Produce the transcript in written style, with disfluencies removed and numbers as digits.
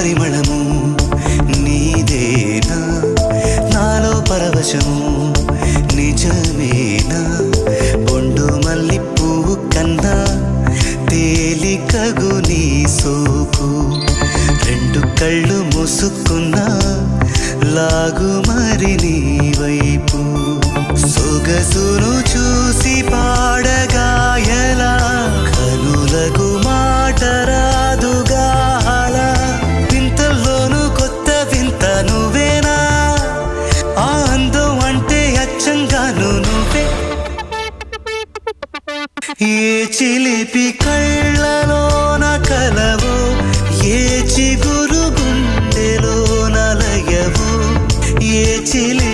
పరిమళము నీదేనా నాలో పరవశము నిజమేనా బొండు మల్లి పువ్వు కన్నా తేలికగు నీ సోకు రెండు కళ్ళు మూసుకున్నా లాగు మరి నీ వైపు సొగసును చూసి పాడగాయలా కనులకు మాట రాదుగా అలా వింతల్లోనూ కొత్త వింత నువ్వేనా ఆ అందం అంటే అచ్చంగాను నువ్వే ఏ చిలిపి కళ్ళలోన కలవో ఏ చిగురు గుండెలో నలయవో ఏ చిలి